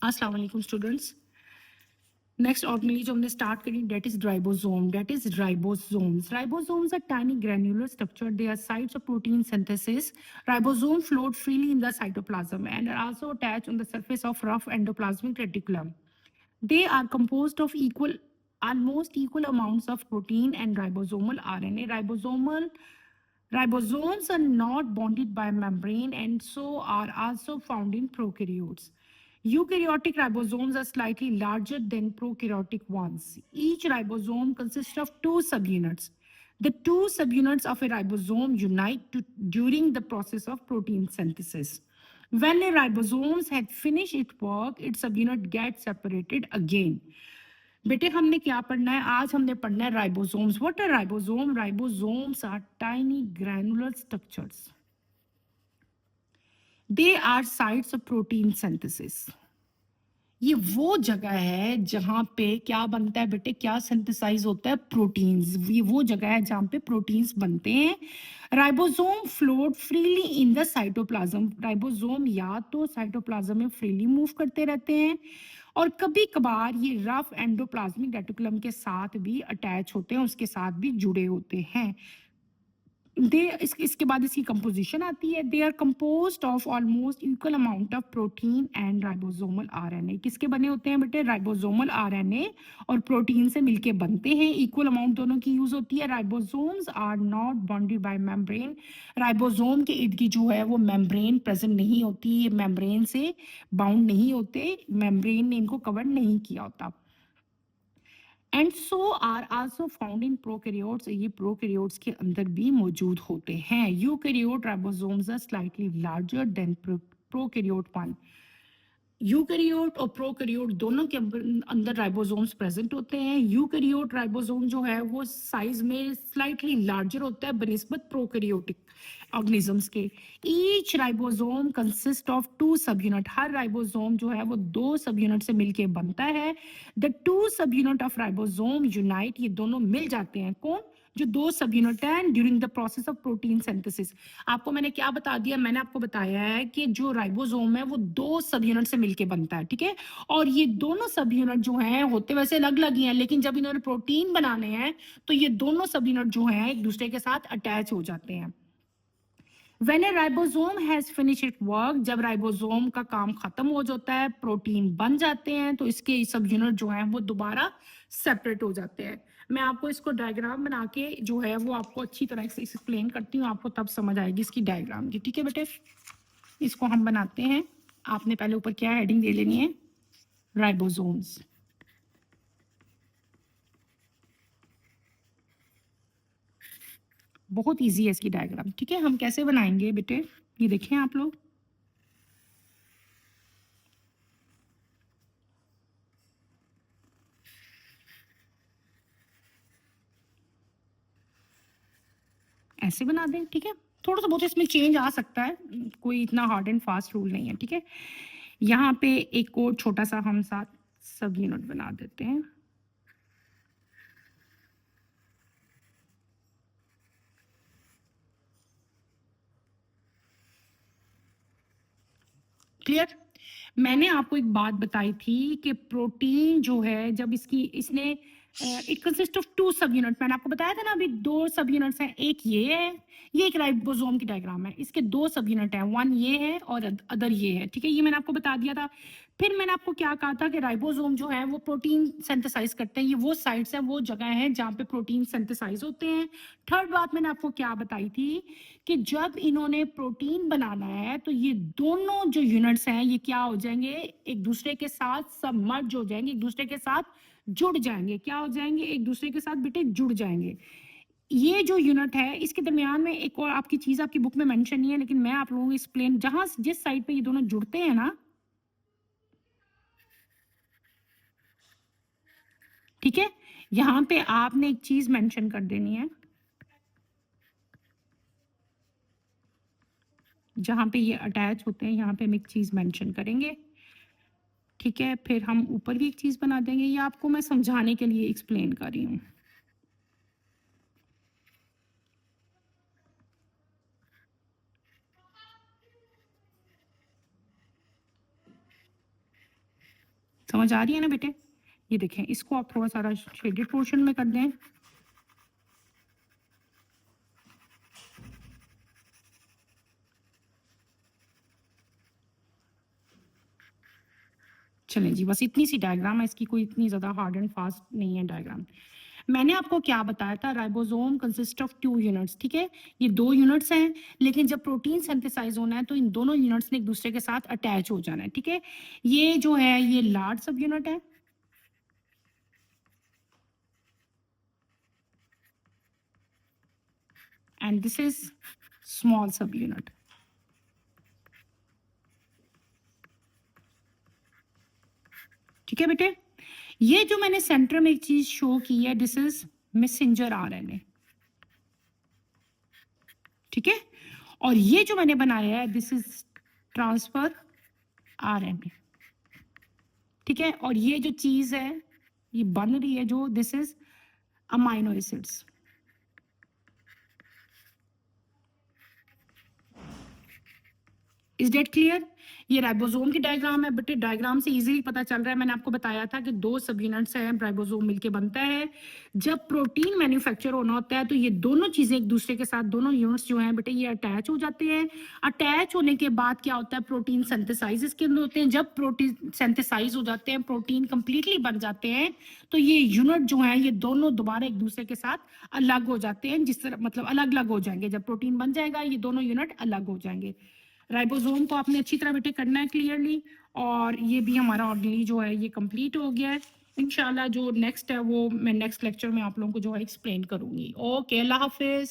अस्सलाम वालेकुम students. Next organelle जो हमने स्टार्ट करी that is ribosome, that is ribosomes. Ribosomes are tiny granular structure, they are sites of protein synthesis. Ribosome float freely in the cytoplasm and are also attached on the surface of rough endoplasmic reticulum. They are composed of almost equal amounts of protein and ribosomal RNA. Ribosomes are not bonded by membrane and so are also found in prokaryotes. Eukaryotic ribosomes are slightly larger than prokaryotic ones. Each ribosome consists of two subunits. The two subunits of a ribosome unite during the process of protein synthesis. When a ribosome had finished its work, its subunit gets separated again. बेटे हमने क्या पढ़ना है आज? हमने पढ़ना है ribosomes. What are ribosome? Ribosomes are tiny granular structures. They are sites of protein synthesis. ये वो जगह है जहां पे क्या बनता है बेटे? क्या सिंथेसाइज होता है? प्रोटीन्स. ये वो जगह है जहां पे प्रोटीन्स बनते हैं. Ribosome float freely in the cytoplasm. Ribosome या तो साइटोप्लाज्म में फ्रीली मूव करते रहते हैं और कभी कभार ये रफ एंडोप्लाज्मिक रेटिकुलम के साथ भी अटैच होते हैं, उसके साथ भी जुड़े होते हैं. इसके बाद इसकी कंपोजिशन आती है. They are composed of almost equal amount of protein and ribosomal RNA. किसके बने होते हैं बेटे? राइबोसोमल आरएनए और प्रोटीन से मिलके बनते हैं. इक्वल अमाउंट दोनों की यूज होती है. Ribosomes are not bonded by membrane. Ribosome के इर्द गिर्द जो है वो मेम्ब्रेन प्रेजेंट नहीं होती. ये मेम्ब्रेन से बाउंड नहीं होते, मेम्ब्रेन ने इनको कवर नहीं किया होता. And so are also found in prokaryotes. ये प्रोकैरियोट्स के अंदर भी मौजूद होते हैं. Eukaryote ribosomes are slightly larger than prokaryote one. Eukaryote और प्रोकैरियोट दोनों के अंदर राइबोसोम्स प्रेजेंट होते हैं. यूकैरियोट राइबोसोम जो है वो साइज में स्लाइटली लार्जर होता है बनिस्बत प्रोकैरियोटिक ऑर्गेनिजम्स के. Each ribosome consist of two subunit. हर राइबोसोम जो है वो दो सब यूनिट से मिलके बनता है. द टू सब यूनिट ऑफ राइबोसोम यूनाइट. ये दोनों मिल जाते हैं. कौन? जो दो सब यूनिट है during the process of protein synthesis. आपको मैंने क्या बता दिया? मैंने आपको बताया है कि जो राइबोसोम है वो दो सब यूनिट से मिलके बनता है. ठीक है. और ये दोनों सब यूनिट जो हैं होते वैसे अलग अलग ही हैं, लेकिन जब इन्होंने प्रोटीन बनाने हैं तो ये दोनों सब यूनिट जो हैं एक दूसरे के साथ अटैच हो जाते हैं. When a ribosome has finished its work, जब राइबोसोम का काम खत्म हो जाता है, प्रोटीन बन जाते हैं, तो इसके सब यूनिट जो हैं वो दोबारा सेपरेट हो जाते हैं. मैं आपको इसको डायग्राम बना के जो है वो आपको अच्छी तरह से एक्सप्लेन करती हूँ, आपको तब समझ आएगी इसकी डायग्राम की. ठीक है बेटे, इसको हम बनाते हैं. आपने पहले ऊपर क्या हेडिंग दे लेनी है? राइबोसोम्स. बहुत इजी है इसकी डायग्राम. ठीक है, हम कैसे बनाएंगे बेटे? ये देखें आप लोग. ऐसे बना दें. ठीक है, थोड़ा सा बहुत इसमें चेंज आ सकता है, कोई इतना हार्ड एंड फास्ट रूल नहीं है. ठीक है, यहाँ पे एक और छोटा सा हम साथ सब यूनिट बना देते हैं. क्लियर? मैंने आपको एक बात बताई थी कि प्रोटीन जो है जब इसने it consist of two subunit. मैंने आपको बताया था ना अभी दो सब यूनिट्स हैं. एक ये है, ये एक राइबोसोम की डायग्राम है. इसके दो सब यूनिट हैं, वन ये है और अदर ये है. ठीक है, ये मैंने आपको बता दिया था. फिर मैंने आपको क्या कहा था कि राइबोसोम जो है वो प्रोटीन सिंथेसाइज करते हैं. ये वो साइट्स है, वो जगह है जहाँ पे प्रोटीन सिंथेसाइज होते हैं. थर्ड बात मैंने आपको क्या बताई थी कि जब इन्होंने प्रोटीन बनाना है तो ये दोनों जो यूनिट्स हैं ये क्या हो जाएंगे? एक दूसरे के साथ सबमर्ज हो जाएंगे, एक दूसरे के साथ जुड़ जाएंगे. क्या हो जाएंगे? एक दूसरे के साथ बेटे जुड़ जाएंगे. ये जो यूनिट है इसके दरमियान में एक और आपकी चीज आपकी बुक में मेंशन नहीं है, लेकिन मैं आप लोगों को एक्सप्लेन, जहां जिस साइड पे ये दोनों जुड़ते हैं ना, ठीक है, यहाँ पे आपने एक चीज मेंशन कर देनी है. जहां पे ये अटैच होते हैं यहाँ पे हम एक चीज मेंशन करेंगे. ठीक है, फिर हम ऊपर भी एक चीज बना देंगे. ये आपको मैं समझाने के लिए एक्सप्लेन कर रही हूँ. समझ आ रही है ना बेटे? ये देखें, इसको आप थोड़ा सारा शेडेड पोर्शन में कर दें। चलें जी, बस इतनी सी डायग्राम है इसकी, कोई इतनी ज़्यादा हार्ड एंड फास्ट नहीं है डायग्राम। मैंने आपको क्या बताया था, राइबोसोम कंसिस्ट ऑफ 2 यूनिट्स, ठीक है? ये 2 यूनिट्स हैं, लेकिन जब प्रोटीन सिंथेसाइज़ होना है तो इन दोनों यूनिट्स ने एक दूसरे के साथ अटैच हो जाना है, ठीक है? ये जो है ये लार्ज सब यूनिट है। एंड दिस इज स्मॉल सब यूनिट। ठीक है बेटे? ये जो मैंने सेंटर में एक चीज शो की है, दिस इज मैसेंजर आरएनए। ठीक है? और ये जो मैंने बनाया है, दिस इज ट्रांसफर आरएनए। ठीक है? और ये जो चीज है ये बन रही है जो, this is amino acids. Is that clear? ये राइबोसोम की डायग्राम है बेटे, डायग्राम से इजीली पता चल रहा है। मैंने आपको बताया था कि 2 सब यूनिट्स हैं, राइबोसोम मिलके बनता है। जब प्रोटीन मैन्युफैक्चर होना होता है तो ये दोनों चीजें एक दूसरे के साथ, दोनों यूनिट्स जो हैं बेटे ये अटैच हो जाते हैं। अटैच होने के बाद क्या होता है, प्रोटीन सिंथेसाइज इसके अंदर होते हैं। जब प्रोटीन सिंथेसाइज हो जाते हैं, प्रोटीन कंप्लीटली बन जाते हैं, तो ये यूनिट जो है ये दोनों दोबारा एक दूसरे के साथ अलग हो जाते हैं। जिस तरह मतलब अलग अलग हो जाएंगे, जब प्रोटीन बन जाएगा ये दोनों यूनिट अलग हो जाएंगे। राइबोसोम को आपने अच्छी तरह बेटे करना है क्लियरली। और ये भी हमारा ऑर्गेनली जो है ये कंप्लीट हो गया है। इंशाल्लाह जो नेक्स्ट है वो मैं नेक्स्ट लेक्चर में आप लोगों को जो है एक्सप्लेन करूंगी। ओके, अल्लाह हाफिज।